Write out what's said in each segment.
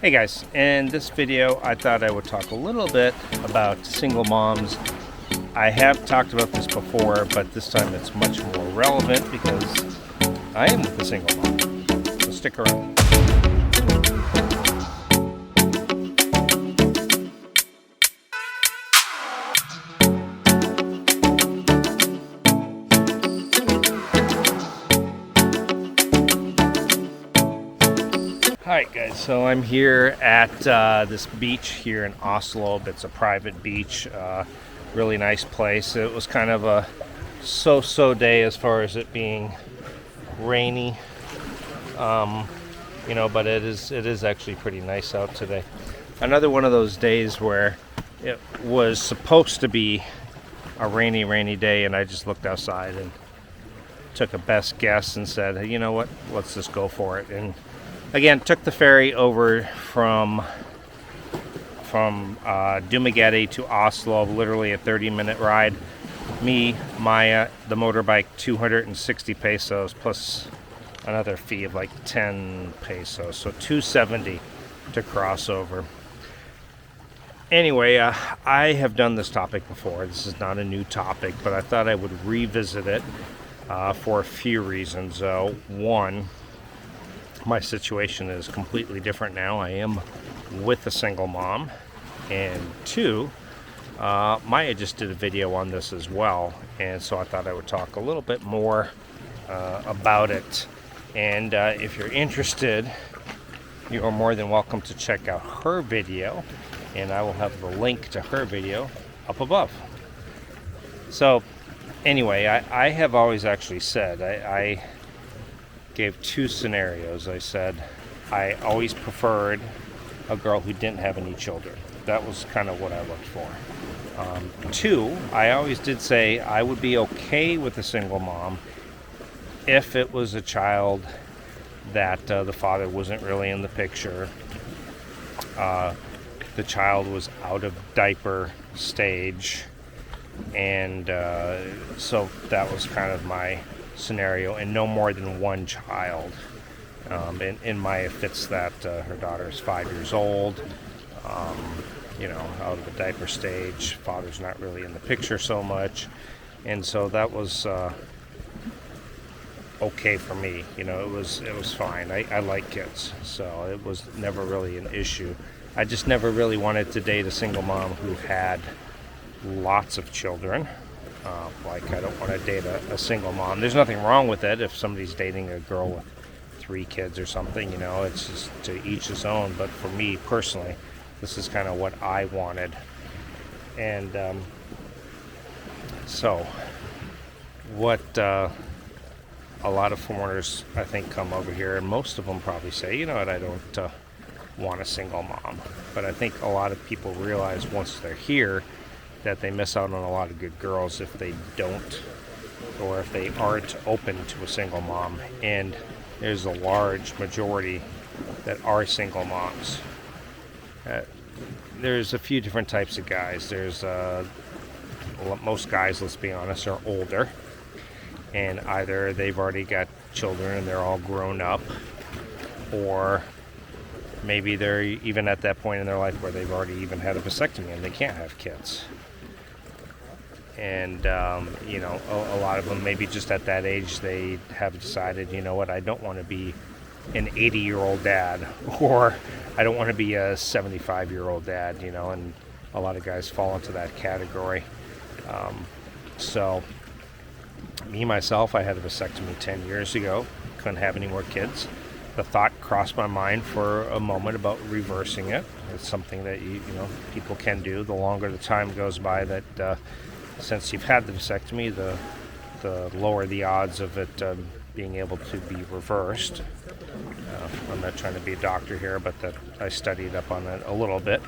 Hey guys, in this video I thought I would talk a little bit about single moms. I have talked about this before, but this time it's much more relevant because I am with a single mom. So stick around. Alright guys, so I'm here at this beach here in Oslo. It's a private beach, really nice place. It was kind of a so-so day as far as it being rainy, but it is actually pretty nice out today. Another one of those days where it was supposed to be a rainy day, and I just looked outside and took a best guess and said, hey, you know what, let's just go for it. And again, took the ferry over from Dumageddon to Oslo, literally a 30-minute ride. Me, Maya, the motorbike, 260 pesos plus another fee of like 10 pesos, so 270 to cross over. Anyway, I have done this topic before. This is not a new topic, but I thought I would revisit it for a few reasons. One, my situation is completely different now. I am with a single mom. And two, Maya just did a video on this as well, and so I thought I would talk a little bit more about it. And if you're interested, you are more than welcome to check out her video, and I will have the link to her video up above. So anyway, I have always actually said, I gave two scenarios. I said I always preferred a girl who didn't have any children. That was kind of what I looked for. Two, I always did say I would be okay with a single mom if it was a child that the father wasn't really in the picture. The child was out of diaper stage, and so that was kind of my scenario, and no more than one child. And Maya fits that. Her daughter is 5 years old, out of the diaper stage. Father's not really in the picture so much, and so that was okay for me. It was fine. I like kids, so it was never really an issue. I just never really wanted to date a single mom who had lots of children. I don't want to date a single mom. There's nothing wrong with it if somebody's dating a girl with 3 kids or something, it's just to each his own. But for me personally, this is kind of what I wanted. And so what a lot of foreigners, I think, come over here, and most of them probably say, I don't want a single mom. But I think a lot of people realize once they're here that they miss out on a lot of good girls if they don't, or if they aren't open to a single mom. And there's a large majority that are single moms. There's a few different types of guys. There's most guys, let's be honest, are older, and either they've already got children and they're all grown up, or maybe they're even at that point in their life where they've already even had a vasectomy and they can't have kids. And a lot of them, maybe just at that age, they have decided, I don't want to be an 80-year-old dad, or I don't want to be a 75-year-old dad, and a lot of guys fall into that category. So me, myself, I had a vasectomy 10 years ago, couldn't have any more kids. The thought crossed my mind for a moment about reversing it. It's something that people can do. The longer the time goes by that since you've had the vasectomy, the lower the odds of it being able to be reversed. I'm not trying to be a doctor here, but I studied up on it a little bit.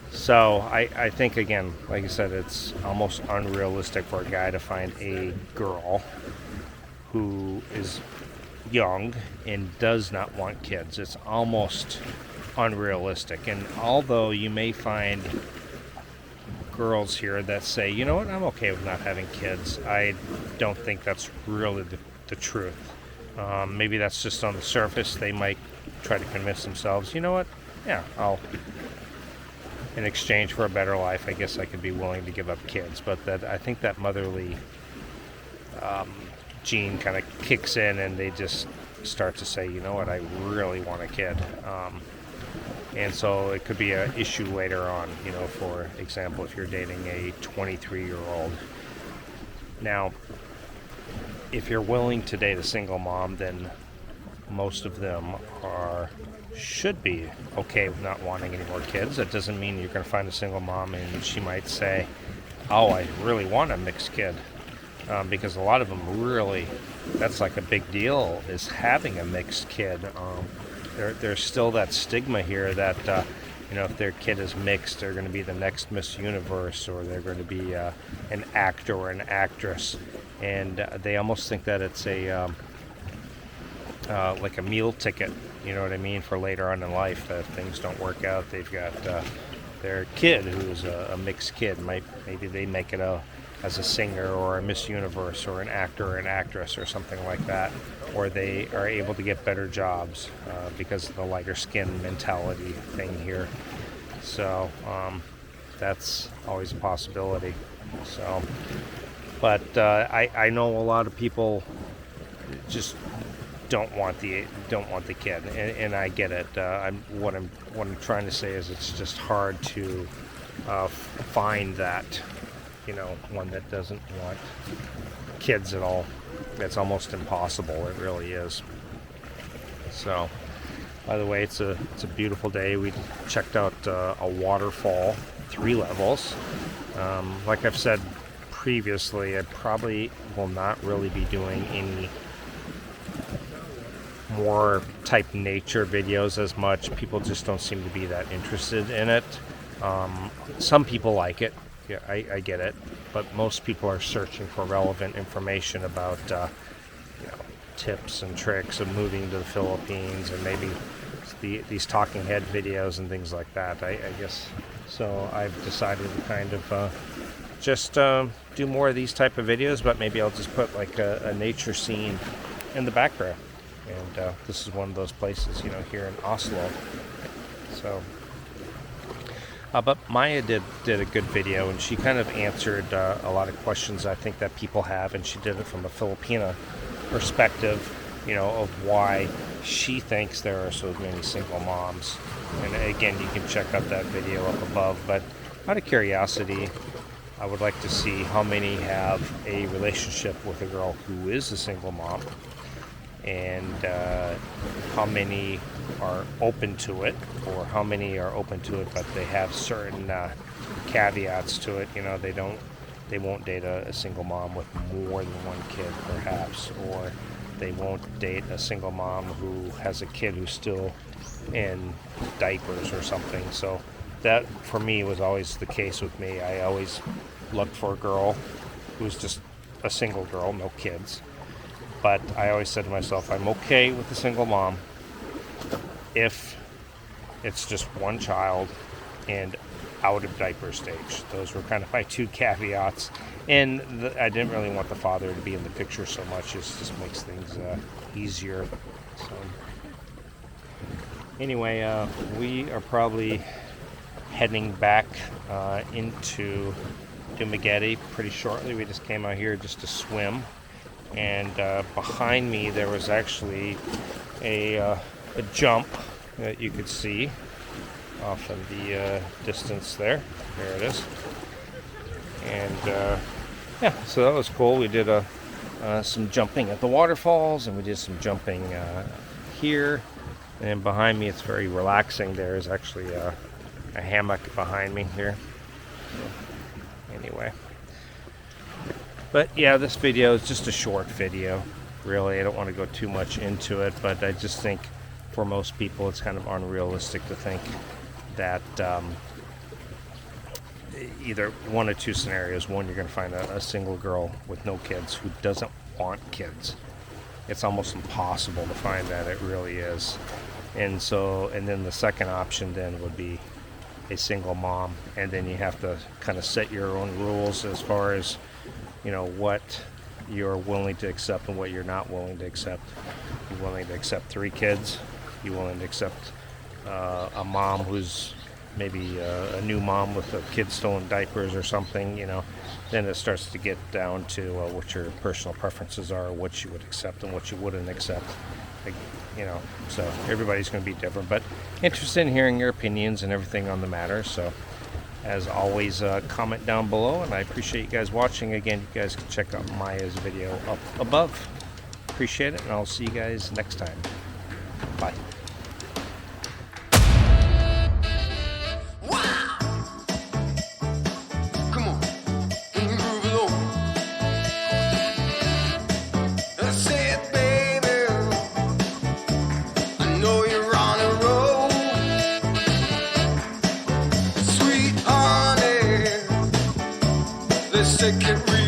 So I think, again, like I said, it's almost unrealistic for a guy to find a girl who is young and does not want kids. It's almost unrealistic. And although you may find girls here that say, I'm okay with not having kids, I don't think that's really the truth. Maybe that's just on the surface. They might try to convince themselves, you know what? Yeah, in exchange for a better life, I guess I could be willing to give up kids. But that I think that motherly gene kind of kicks in, and they just start to say, you know what, I really want a kid. And so it could be an issue later on, for example, if you're dating a 23-year-old. Now, if you're willing to date a single mom, then most of them should be okay with not wanting any more kids. That doesn't mean you're going to find a single mom and she might say, oh, I really want a mixed kid. Because a lot of them really, that's like a big deal, is having a mixed kid. There's still that stigma here that, if their kid is mixed, they're going to be the next Miss Universe, or they're going to be an actor or an actress. And they almost think that it's like a meal ticket, you know what I mean, for later on in life. If things don't work out, they've got their kid who's a mixed kid. Maybe they make it as a singer or a Miss Universe or an actor or an actress or something like that, or they are able to get better jobs because of the lighter skin mentality thing here. So that's always a possibility. So, but I know a lot of people just don't want the kid, and I get it. What I'm trying to say is it's just hard to find that. One that doesn't want kids at all. It's almost impossible. It really is. So, by the way, it's a beautiful day. We checked out a waterfall, 3 levels. Like I've said previously, I probably will not really be doing any more type nature videos as much. People just don't seem to be that interested in it. Some people like it. Yeah, I get it, but most people are searching for relevant information about tips and tricks of moving to the Philippines, and maybe these talking head videos and things like that. I guess so. I've decided to kind of just do more of these type of videos, but maybe I'll just put like a nature scene in the background. And this is one of those places, here in Oslo. So. But Maya did a good video, and she kind of answered a lot of questions I think that people have, and she did it from a Filipina perspective, of why she thinks there are so many single moms. And again, you can check out that video up above. But out of curiosity, I would like to see how many have a relationship with a girl who is a single mom, and how many are open to it, or how many are open to it but they have certain caveats to it. They won't date a single mom with more than one kid, perhaps, or they won't date a single mom who has a kid who's still in diapers or something. So that for me was always the case with me. I always looked for a girl who's just a single girl, no kids. But I always said to myself, I'm okay with a single mom if it's just one child and out of diaper stage. Those were kind of my 2 caveats. And I didn't really want the father to be in the picture so much. It just makes things easier. So anyway, we are probably heading back into Dumaguete pretty shortly. We just came out here just to swim. And behind me there was actually a jump that you could see off in the distance there. There it is. And so that was cool. We did some jumping at the waterfalls, and we did some jumping here. And behind me, it's very relaxing. There is actually a hammock behind me here. So, anyway. But yeah, this video is just a short video, really. I don't want to go too much into it, but I just think for most people it's kind of unrealistic to think that either one or 2 scenarios. One, you're going to find a single girl with no kids who doesn't want kids. It's almost impossible to find that. It really is. And then the second option then would be a single mom, and then you have to kind of set your own rules as far as what you're willing to accept and what you're not willing to accept. You're willing to accept 3 kids, be willing to accept a mom who's maybe a new mom with a kid still in diapers or something, then it starts to get down to what your personal preferences are, what you would accept and what you wouldn't accept. So everybody's going to be different, but interested in hearing your opinions and everything on the matter. So as always, comment down below, and I appreciate you guys watching. Again, you guys can check out Maya's video up above. Appreciate it, and I'll see you guys next time. Bye. Let's take it real.